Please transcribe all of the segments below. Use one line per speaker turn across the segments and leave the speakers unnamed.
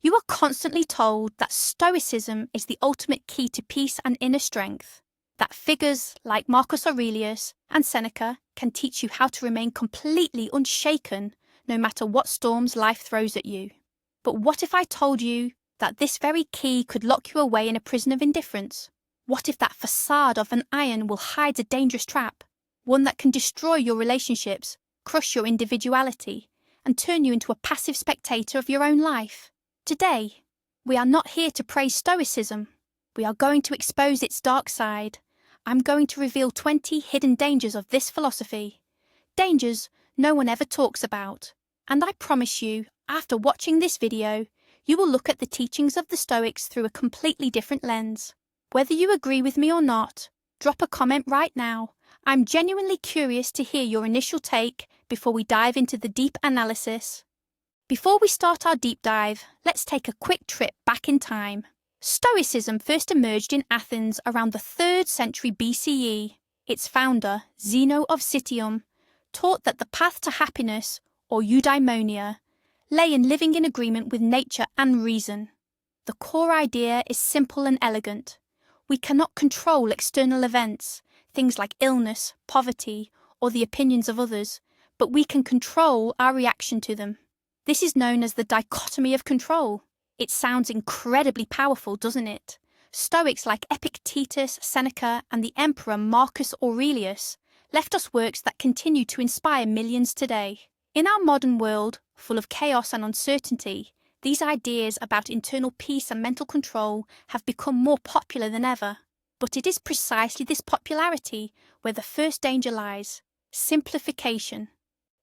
You are constantly told that Stoicism is the ultimate key to peace and inner strength, that figures like Marcus Aurelius and Seneca can teach you how to remain completely unshaken no matter what storms life throws at you. But what if I told you that this very key could lock you away in a prison of indifference? What if that facade of an iron will hide a dangerous trap, one that can destroy your relationships, crush your individuality, and turn you into a passive spectator of your own life? Today, we are not here to praise Stoicism. We are going to expose its dark side. I'm going to reveal 20 hidden dangers of this philosophy. Dangers no one ever talks about. And I promise you, after watching this video, you will look at the teachings of the Stoics through a completely different lens. Whether you agree with me or not, drop a comment right now. I'm genuinely curious to hear your initial take before we dive into the deep analysis. Before we start our deep dive, let's take a quick trip back in time. Stoicism first emerged in Athens around the 3rd century BCE. Its founder, Zeno of Citium, taught that the path to happiness, or eudaimonia, lay in living in agreement with nature and reason. The core idea is simple and elegant. We cannot control external events, things like illness, poverty, or the opinions of others, but we can control our reaction to them. This is known as the dichotomy of control. It sounds incredibly powerful, doesn't it? Stoics like Epictetus, Seneca, and the emperor Marcus Aurelius left us works that continue to inspire millions today. In our modern world, full of chaos and uncertainty, these ideas about internal peace and mental control have become more popular than ever. But it is precisely this popularity where the first danger lies: simplification.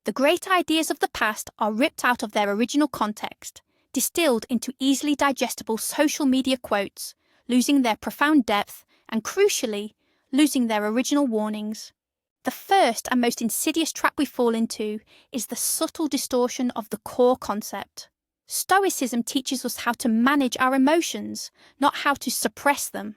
The great ideas of the past are ripped out of their original context, distilled into easily digestible social media quotes, losing their profound depth and, crucially, losing their original warnings. The first and most insidious trap we fall into is the subtle distortion of the core concept. Stoicism teaches us how to manage our emotions, not how to suppress them.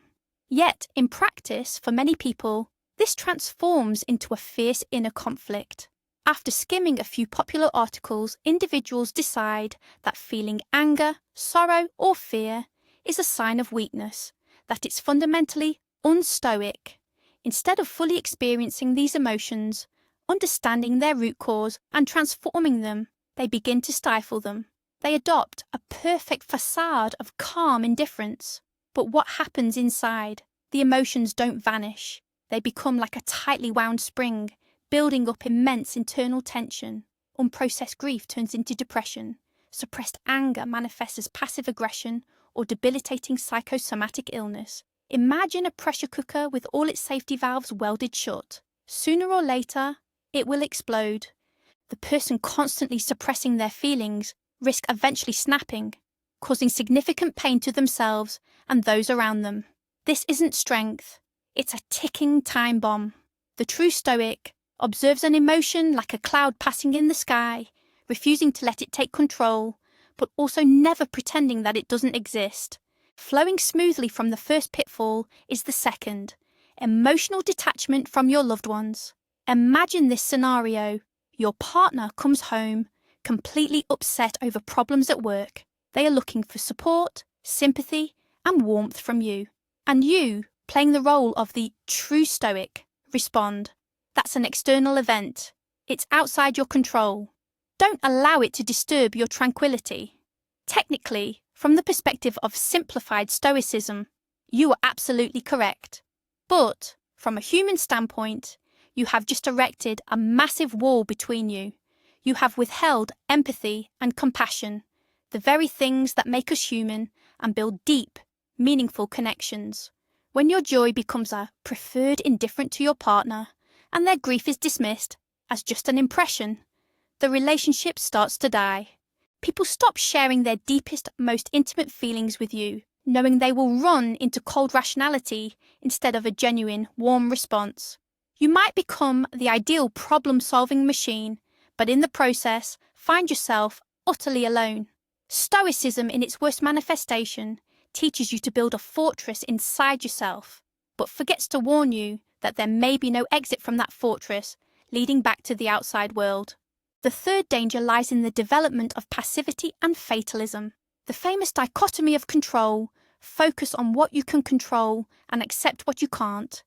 Yet, in practice, for many people, this transforms into a fierce inner conflict. After skimming a few popular articles, individuals decide that feeling anger, sorrow, or fear is a sign of weakness, that it's fundamentally unstoic. Instead of fully experiencing these emotions, understanding their root cause, and transforming them, they begin to stifle them. They adopt a perfect facade of calm indifference. But what happens inside? The emotions don't vanish. They become like a tightly wound spring, building up immense internal tension. Unprocessed grief turns into depression. Suppressed anger manifests as passive aggression or debilitating psychosomatic illness. Imagine a pressure cooker with all its safety valves welded shut. Sooner or later, it will explode. The person constantly suppressing their feelings risk eventually snapping, causing significant pain to themselves and those around them. This isn't strength. It's a ticking time bomb. The true Stoic observes an emotion like a cloud passing in the sky, refusing to let it take control, but also never pretending that it doesn't exist. Flowing smoothly from the first pitfall is the second: emotional detachment from your loved ones. Imagine this scenario. Your partner comes home, completely upset over problems at work. They are looking for support, sympathy, and warmth from you. And you, playing the role of the true Stoic, respond. That's an external event. It's outside your control. Don't allow it to disturb your tranquility. Technically, from the perspective of simplified Stoicism, you are absolutely correct. But, from a human standpoint, you have just erected a massive wall between you. You have withheld empathy and compassion, the very things that make us human and build deep, meaningful connections. When your joy becomes a preferred indifferent to your partner, and their grief is dismissed as just an impression, the relationship starts to die. People stop sharing their deepest, most intimate feelings with you, knowing they will run into cold rationality instead of a genuine, warm response. You might become the ideal problem-solving machine, but in the process, find yourself utterly alone. Stoicism, in its worst manifestation, teaches you to build a fortress inside yourself, but forgets to warn you that there may be no exit from that fortress leading back to the outside world. The third danger lies in the development of passivity and fatalism. The famous dichotomy of control, focus on what you can control and accept what you can't,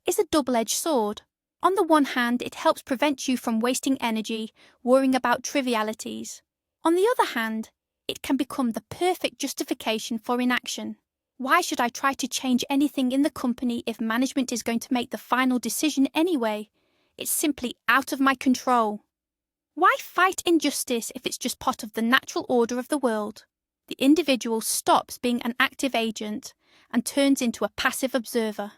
is a double-edged sword. On the one hand, it helps prevent you from wasting energy worrying about trivialities. On the other hand, it can become the perfect justification for inaction. Why should I try to change anything in the company if management is going to make the final decision anyway? It's simply out of my control. Why fight injustice if it's just part of the natural order of the world? The individual stops being an active agent and turns into a passive observer.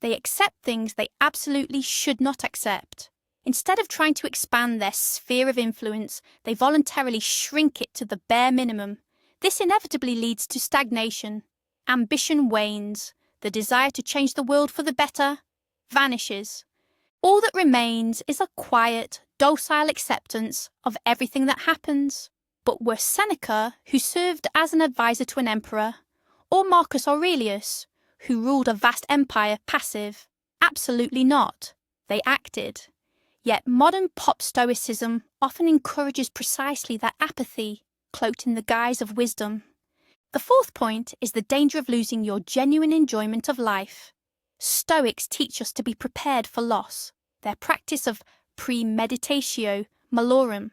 They accept things they absolutely should not accept. Instead of trying to expand their sphere of influence, they voluntarily shrink it to the bare minimum. This inevitably leads to stagnation. Ambition wanes. The desire to change the world for the better vanishes. All that remains is a quiet, docile acceptance of everything that happens. But were Seneca, who served as an advisor to an emperor, or Marcus Aurelius, who ruled a vast empire, passive? Absolutely not. They acted. Yet modern pop Stoicism often encourages precisely that apathy, cloaked in the guise of wisdom. The fourth point is the danger of losing your genuine enjoyment of life. Stoics teach us to be prepared for loss. Their practice of premeditatio malorum,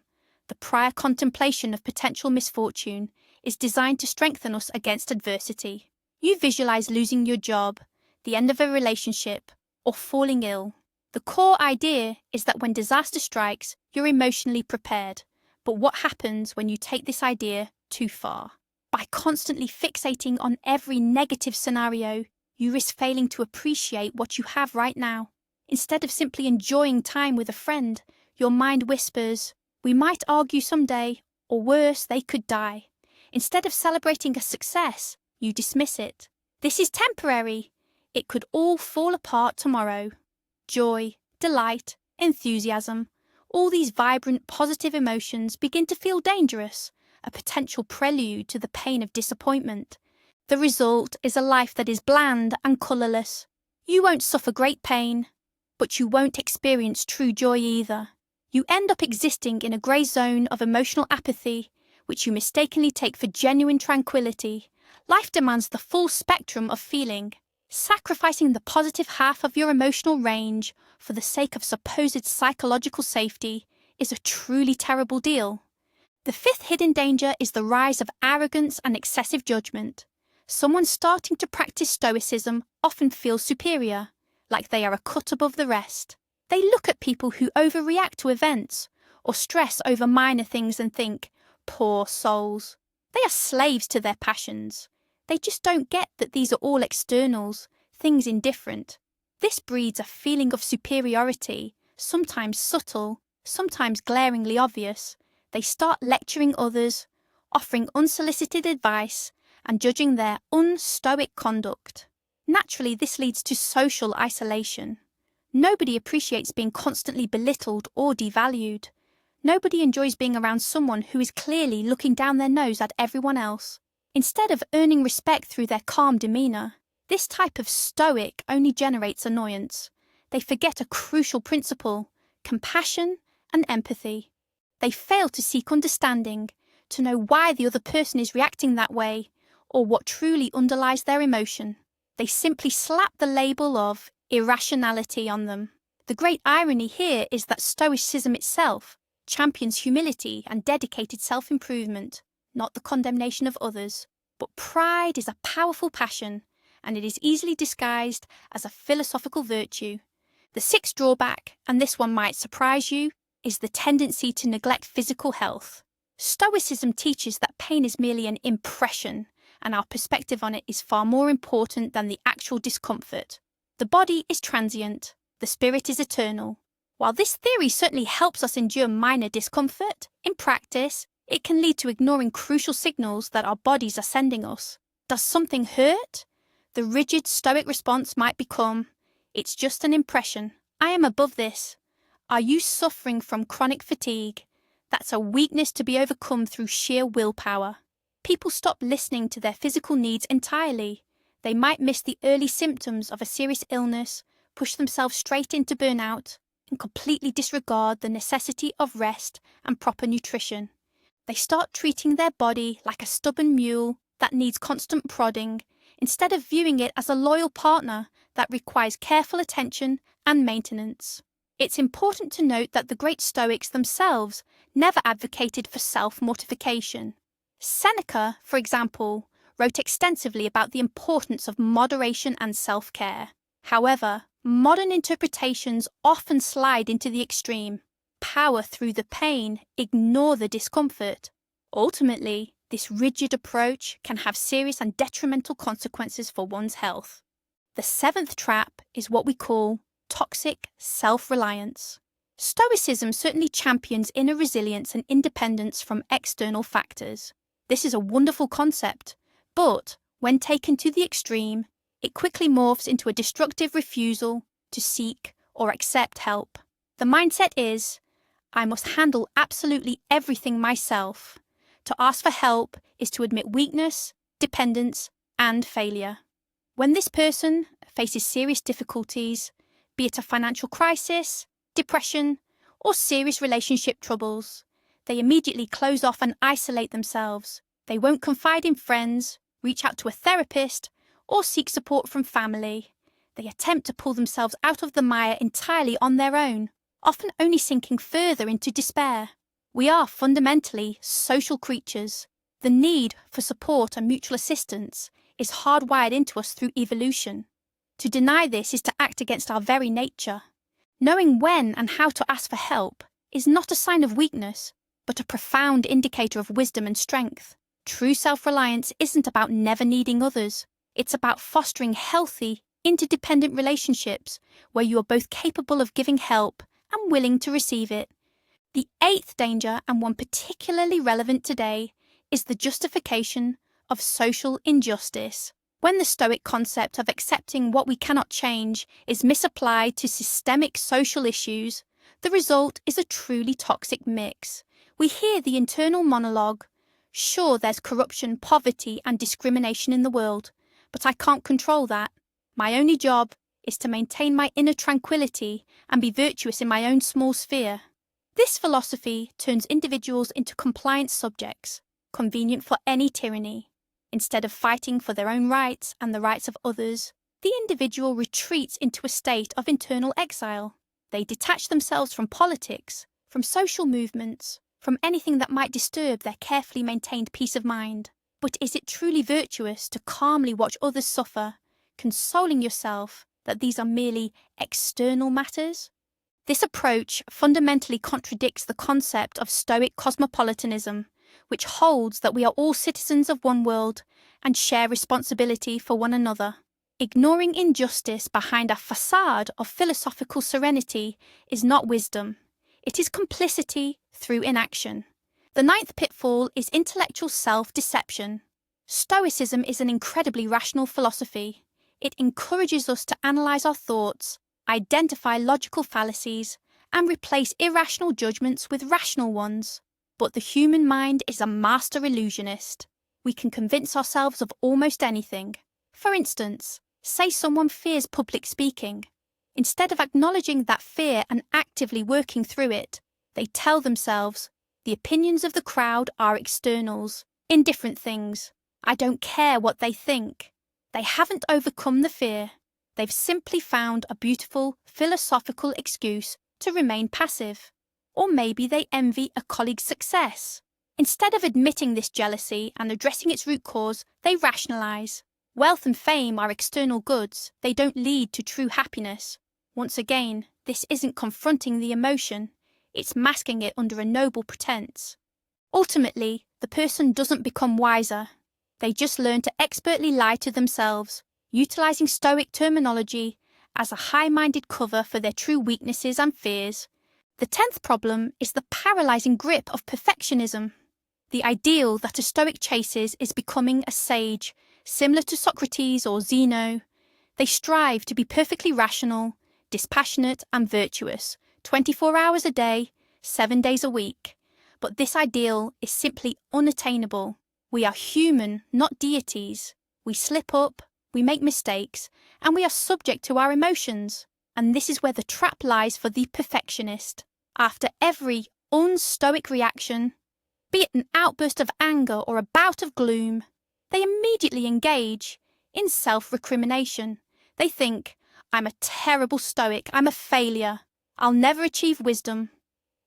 the prior contemplation of potential misfortune, is designed to strengthen us against adversity. You visualize losing your job, the end of a relationship, or falling ill. The core idea is that when disaster strikes, you're emotionally prepared. But what happens when you take this idea too far? By constantly fixating on every negative scenario, you risk failing to appreciate what you have right now. Instead of simply enjoying time with a friend, your mind whispers, "We might argue someday, or worse, they could die." Instead of celebrating a success, you dismiss it. This is temporary. It could all fall apart tomorrow. Joy, delight, enthusiasm, all these vibrant, positive emotions begin to feel dangerous, a potential prelude to the pain of disappointment. The result is a life that is bland and colourless. You won't suffer great pain, but you won't experience true joy either. You end up existing in a grey zone of emotional apathy, which you mistakenly take for genuine tranquility. Life demands the full spectrum of feeling. Sacrificing the positive half of your emotional range for the sake of supposed psychological safety is a truly terrible deal. The fifth hidden danger is the rise of arrogance and excessive judgment. Someone starting to practice Stoicism often feels superior, like they are a cut above the rest. They look at people who overreact to events or stress over minor things and think, "Poor souls." They are slaves to their passions. They just don't get that these are all externals, things indifferent. This breeds a feeling of superiority, sometimes subtle, sometimes glaringly obvious. They start lecturing others, offering unsolicited advice, and judging their un-stoic conduct. Naturally, this leads to social isolation. Nobody appreciates being constantly belittled or devalued. Nobody enjoys being around someone who is clearly looking down their nose at everyone else. Instead of earning respect through their calm demeanour, this type of stoic only generates annoyance. They forget a crucial principle: compassion and empathy. They fail to seek understanding, to know why the other person is reacting that way, or what truly underlies their emotion. They simply slap the label of irrationality on them. The great irony here is that Stoicism itself champions humility and dedicated self-improvement, not the condemnation of others. But pride is a powerful passion, and it is easily disguised as a philosophical virtue. The sixth drawback, and this one might surprise you, is the tendency to neglect physical health. Stoicism teaches that pain is merely an impression, and our perspective on it is far more important than the actual discomfort. The body is transient, the spirit is eternal. While this theory certainly helps us endure minor discomfort, in practice, it can lead to ignoring crucial signals that our bodies are sending us. Does something hurt? The rigid Stoic response might become, "It's just an impression. I am above this." Are you suffering from chronic fatigue? That's a weakness to be overcome through sheer willpower. People stop listening to their physical needs entirely. They might miss the early symptoms of a serious illness, push themselves straight into burnout, and completely disregard the necessity of rest and proper nutrition. They start treating their body like a stubborn mule that needs constant prodding, instead of viewing it as a loyal partner that requires careful attention and maintenance. It's important to note that the great Stoics themselves never advocated for self-mortification. Seneca, for example, wrote extensively about the importance of moderation and self-care. However, modern interpretations often slide into the extreme. Power through the pain, ignore the discomfort. Ultimately, this rigid approach can have serious and detrimental consequences for one's health. The seventh trap is what we call toxic self-reliance. Stoicism certainly champions inner resilience and independence from external factors. This is a wonderful concept, but when taken to the extreme, it quickly morphs into a destructive refusal to seek or accept help. The mindset is, I must handle absolutely everything myself. To ask for help is to admit weakness, dependence, and failure. When this person faces serious difficulties, be it a financial crisis, depression, or serious relationship troubles, they immediately close off and isolate themselves. They won't confide in friends, reach out to a therapist, or seek support from family. They attempt to pull themselves out of the mire entirely on their own, often only sinking further into despair. We are fundamentally social creatures. The need for support and mutual assistance is hardwired into us through evolution. To deny this is to act against our very nature. Knowing when and how to ask for help is not a sign of weakness, but a profound indicator of wisdom and strength. True self-reliance isn't about never needing others. It's about fostering healthy, interdependent relationships where you are both capable of giving help and willing to receive it. The eighth danger, and one particularly relevant today, is the justification of social injustice. When the Stoic concept of accepting what we cannot change is misapplied to systemic social issues, the result is a truly toxic mix. We hear the internal monologue, sure, there's corruption, poverty, and discrimination in the world, but I can't control that. My only job is to maintain my inner tranquility and be virtuous in my own small sphere. This philosophy turns individuals into compliant subjects, convenient for any tyranny. Instead of fighting for their own rights and the rights of others, the individual retreats into a state of internal exile. They detach themselves from politics, from social movements, from anything that might disturb their carefully maintained peace of mind. But is it truly virtuous to calmly watch others suffer, consoling yourself that these are merely external matters? This approach fundamentally contradicts the concept of Stoic cosmopolitanism, which holds that we are all citizens of one world and share responsibility for one another. Ignoring injustice behind a facade of philosophical serenity is not wisdom. It is complicity through inaction. The ninth pitfall is intellectual self-deception. Stoicism is an incredibly rational philosophy. It encourages us to analyze our thoughts, identify logical fallacies, and replace irrational judgments with rational ones. But the human mind is a master illusionist. We can convince ourselves of almost anything. For instance, say someone fears public speaking. Instead of acknowledging that fear and actively working through it, they tell themselves, the opinions of the crowd are externals, indifferent things. I don't care what they think. They haven't overcome the fear. They've simply found a beautiful philosophical excuse to remain passive. Or maybe they envy a colleague's success. Instead of admitting this jealousy and addressing its root cause, they rationalize. Wealth and fame are external goods. They don't lead to true happiness. Once again, this isn't confronting the emotion. It's masking it under a noble pretense. Ultimately, the person doesn't become wiser. They just learn to expertly lie to themselves, utilizing Stoic terminology as a high-minded cover for their true weaknesses and fears. The 10th problem is the paralyzing grip of perfectionism. The ideal that a Stoic chases is becoming a sage, similar to Socrates or Zeno. They strive to be perfectly rational, dispassionate and virtuous, 24 hours a day, 7 days a week. But this ideal is simply unattainable. We are human, not deities. We slip up, we make mistakes, and we are subject to our emotions. And this is where the trap lies for the perfectionist. After every un-Stoic reaction, Be it an outburst of anger or a bout of gloom, they immediately engage in self-recrimination. They think, I'm a terrible Stoic, I'm a failure, I'll never achieve wisdom.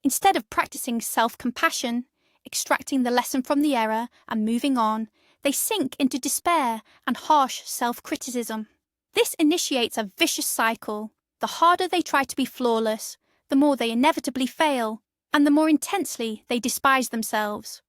Instead of practicing self-compassion, extracting the lesson from the error and moving on, they sink into despair and harsh self-criticism. This initiates a vicious cycle. The harder they try to be flawless, the more they inevitably fail, and the more intensely they despise themselves.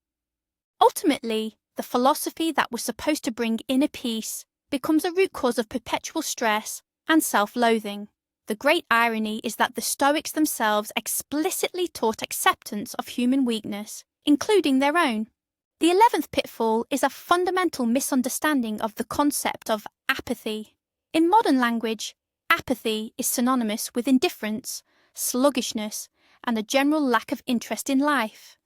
Ultimately, the philosophy that was supposed to bring inner peace becomes a root cause of perpetual stress and self-loathing. The great irony is that the Stoics themselves explicitly taught acceptance of human weakness, including their own. The 11th pitfall is a fundamental misunderstanding of the concept of apathy. In modern language, apathy is synonymous with indifference, sluggishness, and a general lack of interest in life.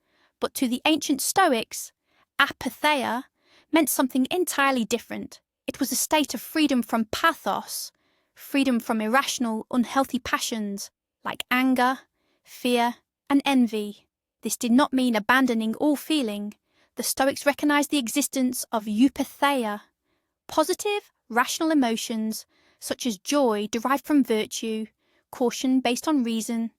But to the ancient Stoics, apatheia meant something entirely different. It was a state of freedom from pathos, freedom from irrational, unhealthy passions like anger, fear, and envy. This did not mean abandoning all feeling. The Stoics recognized the existence of eupatheia, positive, rational emotions such as joy derived from virtue, caution based on reason,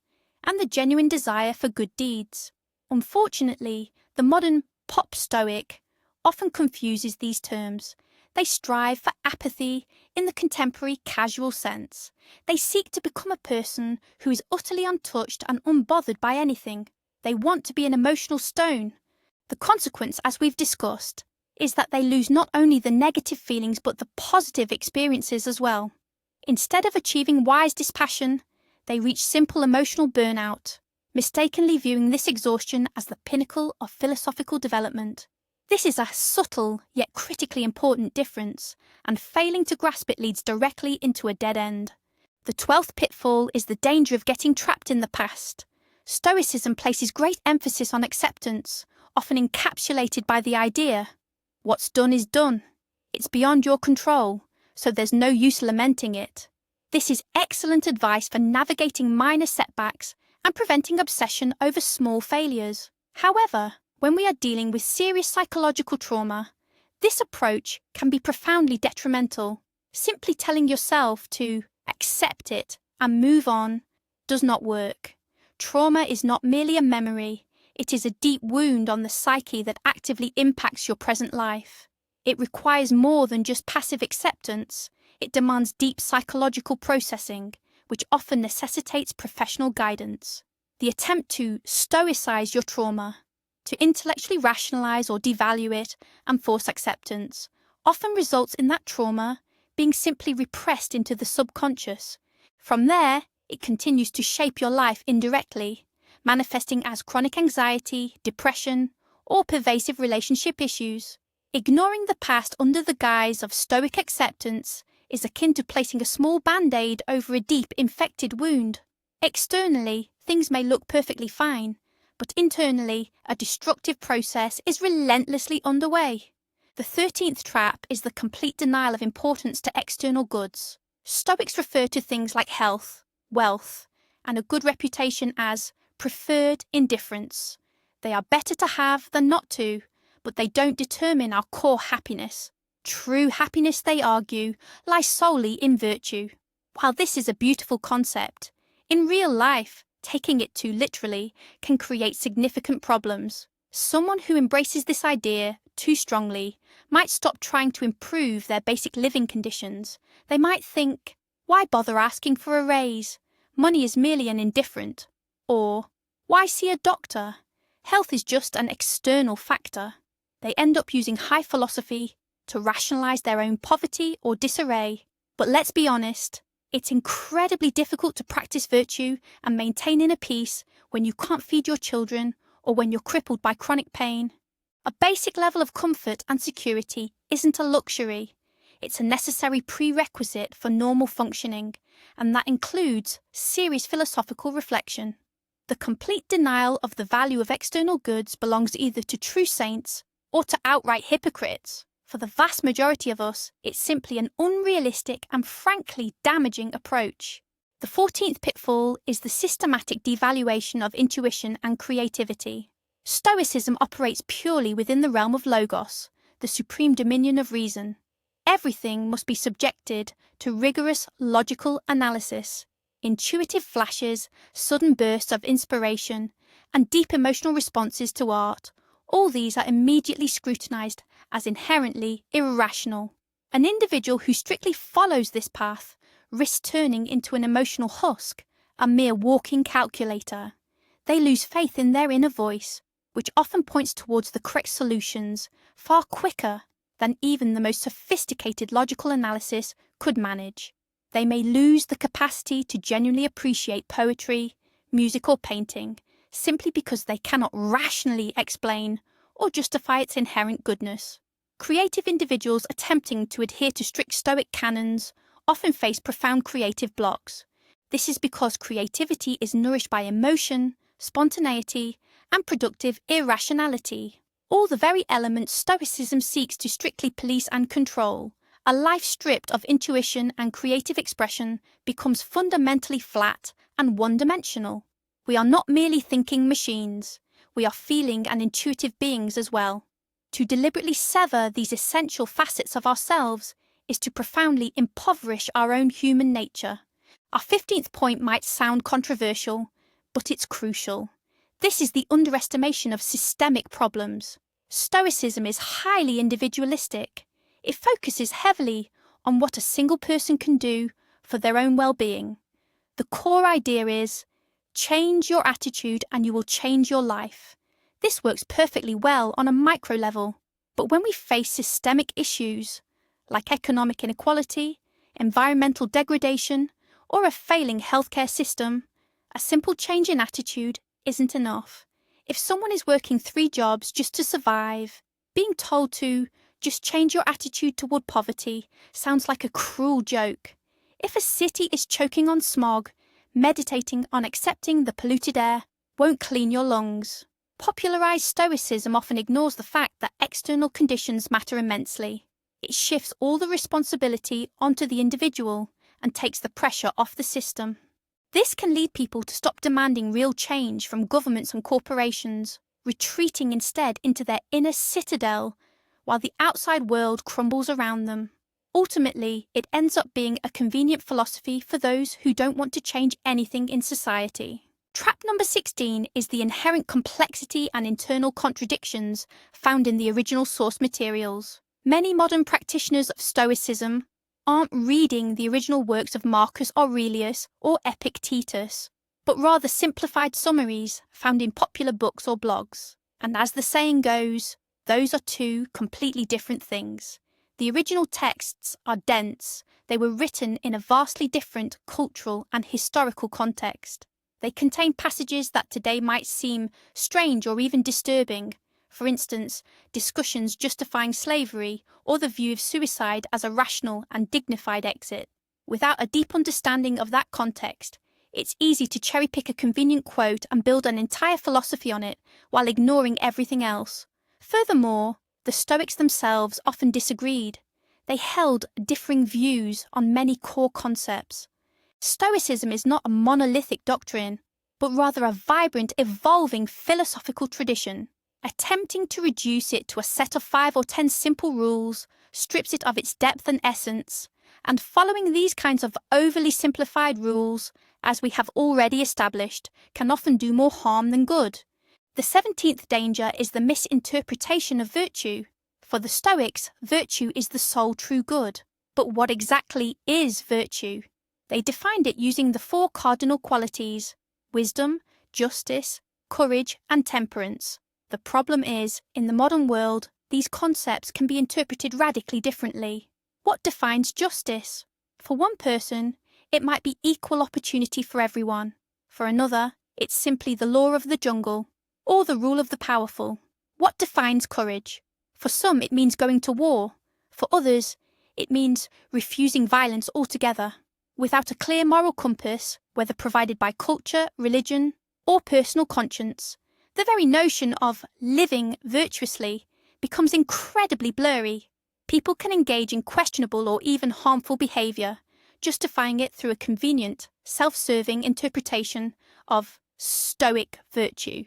and the genuine desire for good deeds. Unfortunately, the modern pop Stoic often confuses these terms. They strive for apathy in the contemporary casual sense. They seek to become a person who is utterly untouched and unbothered by anything. They want to be an emotional stone. The consequence, as we've discussed, is that they lose not only the negative feelings but the positive experiences as well. Instead of achieving wise dispassion, they reach simple emotional burnout, mistakenly viewing this exhaustion as the pinnacle of philosophical development. This is a subtle yet critically important difference, and failing to grasp it leads directly into a dead end. The 12th pitfall is the danger of getting trapped in the past. Stoicism places great emphasis on acceptance, often encapsulated by the idea, what's done is done. It's beyond your control, so there's no use lamenting it. This is excellent advice for navigating minor setbacks and preventing obsession over small failures. However, when we are dealing with serious psychological trauma, this approach can be profoundly detrimental. Simply telling yourself to accept it and move on does not work. Trauma is not merely a memory, it is a deep wound on the psyche that actively impacts your present life. It requires more than just passive acceptance. It demands deep psychological processing, which often necessitates professional guidance. The attempt to stoicize your trauma, to intellectually rationalize or devalue it and force acceptance, often results in that trauma being simply repressed into the subconscious. From there, it continues to shape your life indirectly, manifesting as chronic anxiety, depression, or pervasive relationship issues. Ignoring the past under the guise of Stoic acceptance is akin to placing a small band-aid over a deep infected wound. Externally, things may look perfectly fine, but internally, a destructive process is relentlessly underway. The 13th trap is the complete denial of importance to external goods. Stoics refer to things like health, wealth, and a good reputation as preferred indifference. They are better to have than not to, but they don't determine our core happiness. True happiness, they argue, lies solely in virtue. While this is a beautiful concept, in real life, taking it too literally can create significant problems. Someone who embraces this idea too strongly might stop trying to improve their basic living conditions. They might think, why bother asking for a raise? Money is merely an indifferent. Or, why see a doctor? Health is just an external factor. They end up using high philosophy to rationalize their own poverty or disarray. But let's be honest, it's incredibly difficult to practice virtue and maintain inner peace when you can't feed your children or when you're crippled by chronic pain. A basic level of comfort and security isn't a luxury. It's a necessary prerequisite for normal functioning, and that includes serious philosophical reflection. The complete denial of the value of external goods belongs either to true saints or to outright hypocrites. For the vast majority of us, it's simply an unrealistic and frankly damaging approach. The 14th pitfall is the systematic devaluation of intuition and creativity. Stoicism operates purely within the realm of logos, the supreme dominion of reason. Everything must be subjected to rigorous logical analysis. Intuitive flashes, sudden bursts of inspiration, and deep emotional responses to art, all these are immediately scrutinized as inherently irrational. An individual who strictly follows this path risks turning into an emotional husk, a mere walking calculator. They lose faith in their inner voice, which often points towards the correct solutions far quicker than even the most sophisticated logical analysis could manage. They may lose the capacity to genuinely appreciate poetry, music, or painting simply because they cannot rationally explain or justify its inherent goodness. Creative individuals attempting to adhere to strict Stoic canons often face profound creative blocks. This is because creativity is nourished by emotion, spontaneity, and productive irrationality. All the very elements Stoicism seeks to strictly police and control. A life stripped of intuition and creative expression becomes fundamentally flat and one-dimensional. We are not merely thinking machines, we are feeling and intuitive beings as well. To deliberately sever these essential facets of ourselves is to profoundly impoverish our own human nature. Our 15th point might sound controversial, but it's crucial. This is the underestimation of systemic problems. Stoicism is highly individualistic. It focuses heavily on what a single person can do for their own well-being. The core idea is, change your attitude and you will change your life. This works perfectly well on a micro level, but when we face systemic issues, like economic inequality, environmental degradation, or a failing healthcare system, a simple change in attitude isn't enough. If someone is working 3 jobs just to survive, being told to just change your attitude toward poverty sounds like a cruel joke. If a city is choking on smog, meditating on accepting the polluted air won't clean your lungs. Popularized Stoicism often ignores the fact that external conditions matter immensely. It shifts all the responsibility onto the individual and takes the pressure off the system. This can lead people to stop demanding real change from governments and corporations, retreating instead into their inner citadel while the outside world crumbles around them. Ultimately, it ends up being a convenient philosophy for those who don't want to change anything in society. Trap number 16 is the inherent complexity and internal contradictions found in the original source materials. Many modern practitioners of Stoicism aren't reading the original works of Marcus Aurelius or Epictetus, but rather simplified summaries found in popular books or blogs. And as the saying goes, those are 2 completely different things. The original texts are dense. They were written in a vastly different cultural and historical context. They contain passages that today might seem strange or even disturbing. For instance, discussions justifying slavery or the view of suicide as a rational and dignified exit. Without a deep understanding of that context, it's easy to cherry-pick a convenient quote and build an entire philosophy on it while ignoring everything else. Furthermore, the Stoics themselves often disagreed. They held differing views on many core concepts. Stoicism is not a monolithic doctrine, but rather a vibrant, evolving philosophical tradition. Attempting to reduce it to a set of 5 or 10 simple rules strips it of its depth and essence, and following these kinds of overly simplified rules, as we have already established, can often do more harm than good. The 17th danger is the misinterpretation of virtue. For the Stoics, virtue is the sole true good. But what exactly is virtue? They defined it using the 4 cardinal qualities: wisdom, justice, courage, and temperance. The problem is, in the modern world, these concepts can be interpreted radically differently. What defines justice? For one person, it might be equal opportunity for everyone. For another, it's simply the law of the jungle, or the rule of the powerful. What defines courage? For some, it means going to war. For others, it means refusing violence altogether. Without a clear moral compass, whether provided by culture, religion, or personal conscience, the very notion of living virtuously becomes incredibly blurry. People can engage in questionable or even harmful behaviour, justifying it through a convenient, self-serving interpretation of Stoic virtue.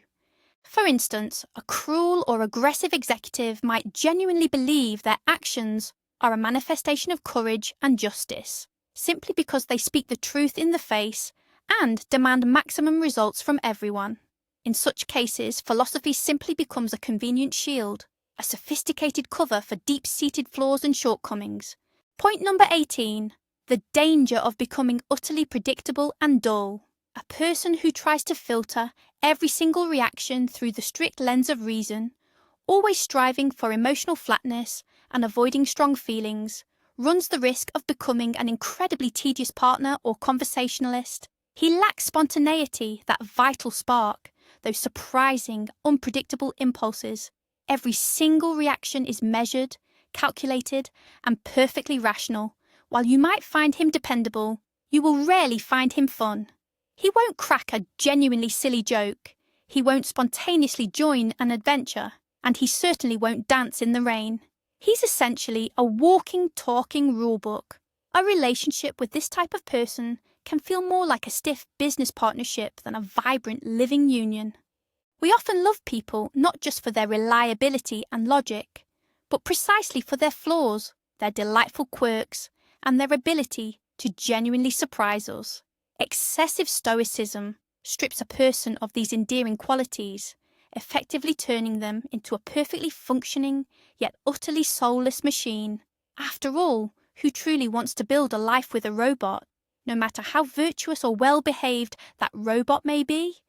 For instance, a cruel or aggressive executive might genuinely believe their actions are a manifestation of courage and justice, simply because they speak the truth in the face and demand maximum results from everyone. In such cases, philosophy simply becomes a convenient shield, a sophisticated cover for deep-seated flaws and shortcomings. Point number 18. The danger of becoming utterly predictable and dull. A person who tries to filter every single reaction through the strict lens of reason, always striving for emotional flatness and avoiding strong feelings, runs the risk of becoming an incredibly tedious partner or conversationalist. He lacks spontaneity, that vital spark, those surprising, unpredictable impulses. Every single reaction is measured, calculated, and perfectly rational. While you might find him dependable, you will rarely find him fun. He won't crack a genuinely silly joke, he won't spontaneously join an adventure, and he certainly won't dance in the rain. He's essentially a walking, talking rulebook. A relationship with this type of person can feel more like a stiff business partnership than a vibrant living union. We often love people not just for their reliability and logic, but precisely for their flaws, their delightful quirks, and their ability to genuinely surprise us. Excessive stoicism strips a person of these endearing qualities, effectively turning them into a perfectly functioning yet utterly soulless machine. After all, who truly wants to build a life with a robot, no matter how virtuous or well-behaved that robot may be?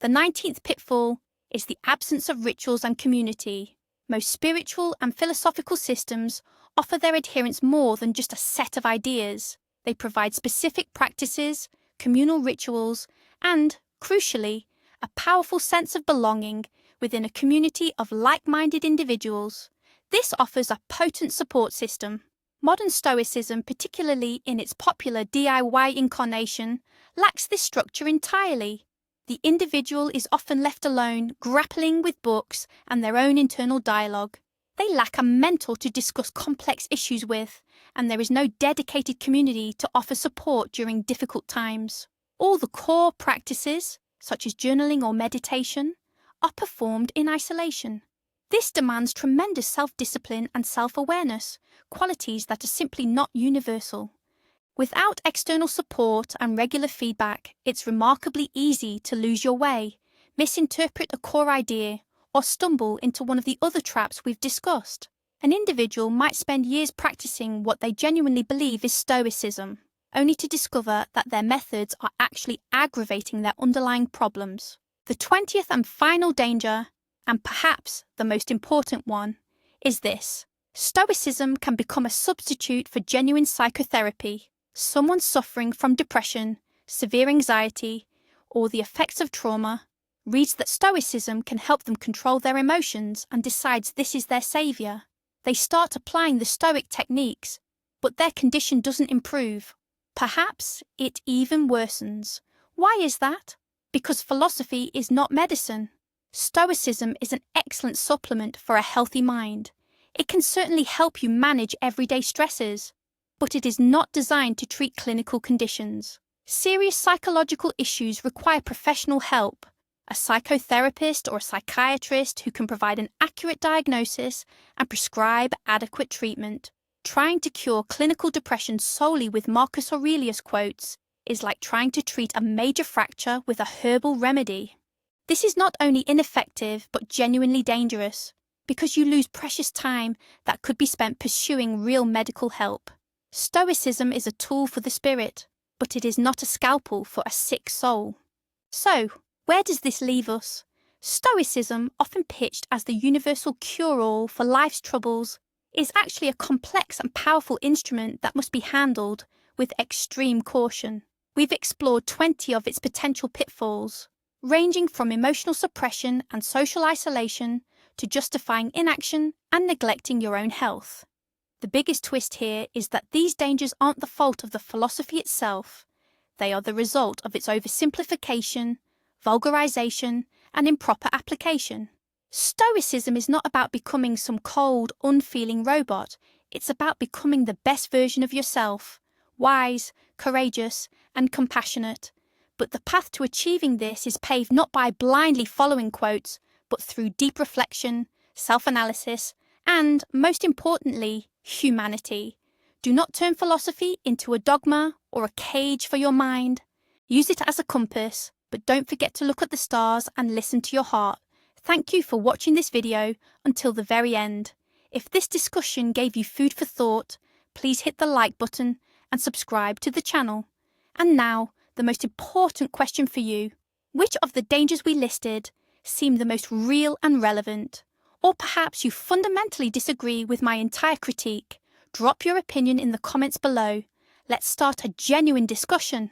The 19th pitfall is the absence of rituals and community. Most spiritual and philosophical systems offer their adherents more than just a set of ideas. They provide specific practices, communal rituals, and, crucially, a powerful sense of belonging within a community of like-minded individuals. This offers a potent support system. Modern Stoicism, particularly in its popular DIY incarnation, lacks this structure entirely. The individual is often left alone, grappling with books and their own internal dialogue. They lack a mentor to discuss complex issues with, and there is no dedicated community to offer support during difficult times. All the core practices, such as journaling or meditation, are performed in isolation. This demands tremendous self-discipline and self-awareness, qualities that are simply not universal. Without external support and regular feedback, it's remarkably easy to lose your way, misinterpret a core idea, or stumble into one of the other traps we've discussed. An individual might spend years practicing what they genuinely believe is Stoicism, only to discover that their methods are actually aggravating their underlying problems. The 20th and final danger, and perhaps the most important one, is this. Stoicism can become a substitute for genuine psychotherapy. Someone suffering from depression, severe anxiety, or the effects of trauma reads that Stoicism can help them control their emotions and decides this is their saviour. They start applying the Stoic techniques, but their condition doesn't improve. Perhaps it even worsens. Why is that? Because philosophy is not medicine. Stoicism is an excellent supplement for a healthy mind. It can certainly help you manage everyday stresses, but it is not designed to treat clinical conditions. Serious psychological issues require professional help. A psychotherapist or a psychiatrist who can provide an accurate diagnosis and prescribe adequate treatment. Trying to cure clinical depression solely with Marcus Aurelius quotes is like trying to treat a major fracture with a herbal remedy. This is not only ineffective but genuinely dangerous, because you lose precious time that could be spent pursuing real medical help. Stoicism is a tool for the spirit, but it is not a scalpel for a sick soul. So, where does this leave us? Stoicism, often pitched as the universal cure-all for life's troubles, is actually a complex and powerful instrument that must be handled with extreme caution. We've explored 20 of its potential pitfalls, ranging from emotional suppression and social isolation to justifying inaction and neglecting your own health. The biggest twist here is that these dangers aren't the fault of the philosophy itself. They are the result of its oversimplification, vulgarization, and improper application. Stoicism is not about becoming some cold, unfeeling robot. It's about becoming the best version of yourself, wise, courageous, and compassionate. But the path to achieving this is paved not by blindly following quotes, but through deep reflection, self-analysis, and, most importantly, humanity. Do not turn philosophy into a dogma or a cage for your mind. Use it as a compass, but don't forget to look at the stars and listen to your heart. Thank you for watching this video until the very end. If this discussion gave you food for thought, please hit the like button and subscribe to the channel. And now, the most important question for you. Which of the dangers we listed seem the most real and relevant? Or perhaps you fundamentally disagree with my entire critique? Drop your opinion in the comments below. Let's start a genuine discussion.